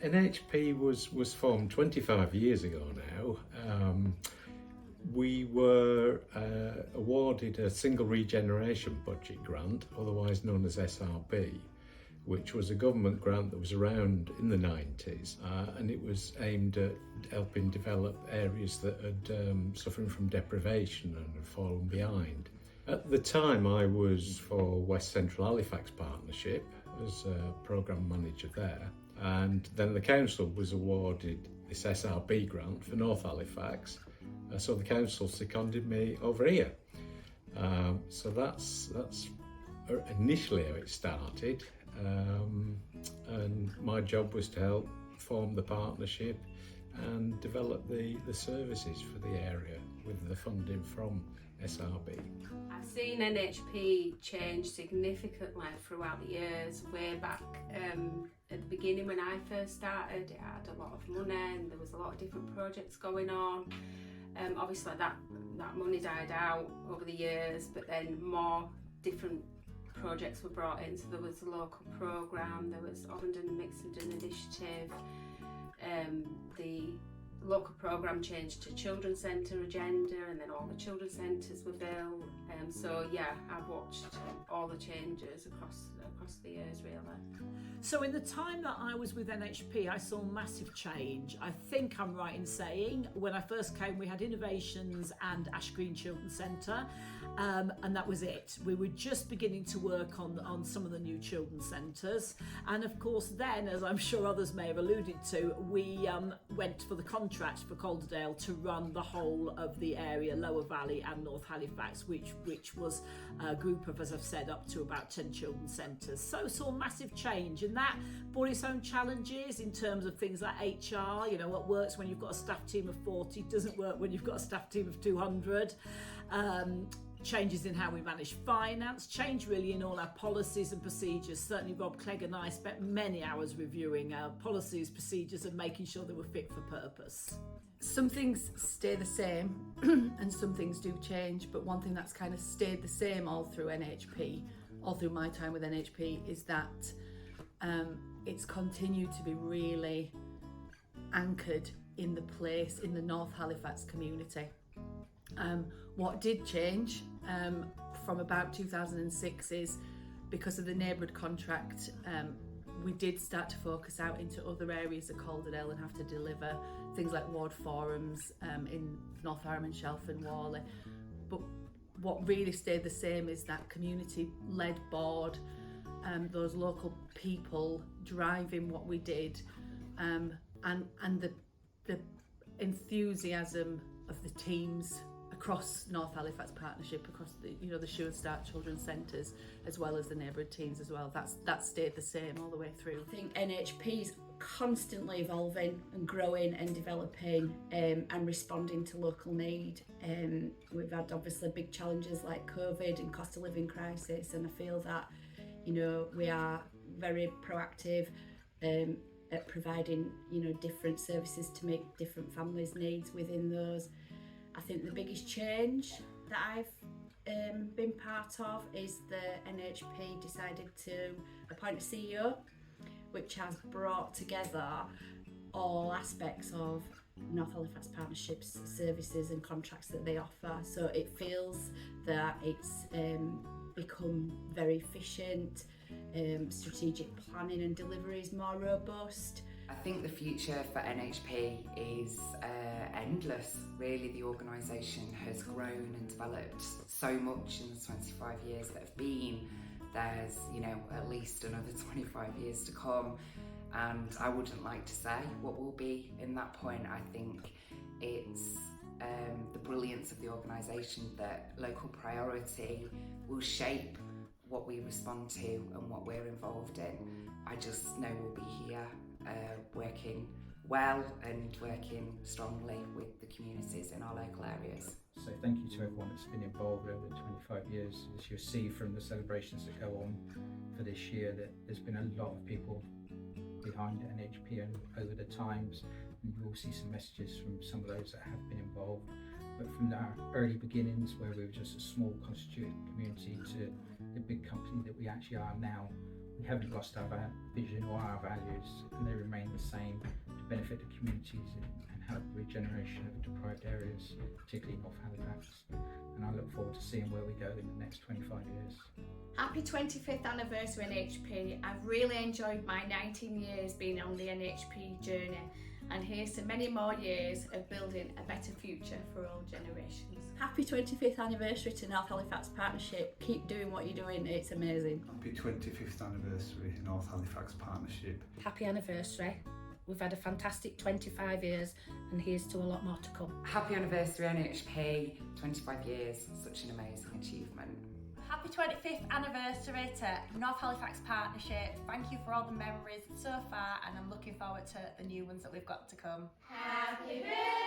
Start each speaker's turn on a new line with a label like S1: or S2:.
S1: NHP was formed 25 years ago now. We were awarded a single regeneration budget grant, otherwise known as SRB, which was a government grant that was around in the 90s, and it was aimed at helping develop areas that had suffering from deprivation and had fallen behind. At the time, I was for West Central Halifax Partnership as a programme manager there, and then the council was awarded this SRB grant for North Halifax, so the council seconded me over here. So that's initially how it started, and my job was to help form the partnership and develop the services for the area with the funding from SRB.
S2: I've seen NHP change significantly throughout the years. Way back at the beginning when I first started, it had a lot of money and there was a lot of different projects going on. Obviously that money died out over the years, but then more different projects were brought in. So there was a local programme, there was Ovenden and Mixenden Initiative. The local programme changed to children's centre agenda, and then all the children's centres were built. So yeah, I've watched all the changes across the years really.
S3: So in the time that I was with NHP, I saw massive change. I think I'm right in saying when I first came, we had innovations and Ash Green Children's Centre, and that was it. We were just beginning to work on some of the new children's centres, and of course then, as I'm sure others may have alluded to, we went for the contract for Calderdale to run the whole of the area, Lower Valley and North Halifax, which was a group of, as I've said, up to about 10 children's centres. So saw massive change, and that brought its own challenges in terms of things like HR. You know, what works when you've got a staff team of 40 doesn't work when you've got a staff team of 200. Changes in how we manage finance, change really in all our policies and procedures. Certainly Rob Clegg and I spent many hours reviewing our policies, procedures and making sure they were fit for purpose.
S4: Some things stay the same and some things do change, but one thing that's kind of stayed the same all through NHP, all through my time with NHP, is that it's continued to be really anchored in the place, in the North Halifax community. What did change from about 2006 is because of the neighbourhood contract, we did start to focus out into other areas of Calderdale and have to deliver things like ward forums in North Harriman, Shelford, Worley. But what really stayed the same is that community-led board, those local people driving what we did, and the enthusiasm of the teams across North Halifax Partnership, across the Sure Start Children's Centres, as well as the neighbourhood teams as well. That stayed the same all the way through.
S5: I think NHP is constantly evolving and growing and developing and responding to local need. We've had obviously big challenges like COVID and cost of living crisis, and I feel that we are very proactive at providing different services to meet different families' needs within those. I think the biggest change that I've been part of is the NHP decided to appoint a CEO, which has brought together all aspects of North Halifax Partnership's services and contracts that they offer. So it feels that it's become very efficient, strategic planning and delivery is more robust.
S6: I think the future for NHP is endless. Really, the organisation has grown and developed so much in the 25 years that have been. There's, at least another 25 years to come, and I wouldn't like to say what will be in that point. I think it's the brilliance of the organisation that local priority will shape what we respond to and what we're involved in. I just know we'll be here working well and working strongly with the communities in our local areas.
S7: So thank you to everyone that's been involved over the 25 years. As you'll see from the celebrations that go on for this year, that there's been a lot of people behind NHP and over the times, and you will see some messages from some of those that have been involved. But from our early beginnings, where we were just a small constituent community, to the big company that we actually are now, we haven't lost our vision or our values, and they remain the same to benefit the communities and help the regeneration of deprived areas, particularly North Halifax. And I look forward to seeing where we go in the next 25 years.
S8: Happy 25th anniversary NHP. I've really enjoyed my 19 years being on the NHP journey, and here's to many more years of building a better future for all generations.
S5: Happy 25th anniversary to North Halifax Partnership. Keep doing what you're doing, it's amazing.
S9: Happy 25th anniversary North Halifax Partnership.
S10: Happy anniversary. We've had a fantastic 25 years and here's to a lot more to come.
S6: Happy anniversary NHP, 25 years, such an amazing achievement.
S11: Happy 25th anniversary to North Halifax Partnership. Thank you for all the memories so far, and I'm looking forward to the new ones that we've got to come.
S8: Happy birthday!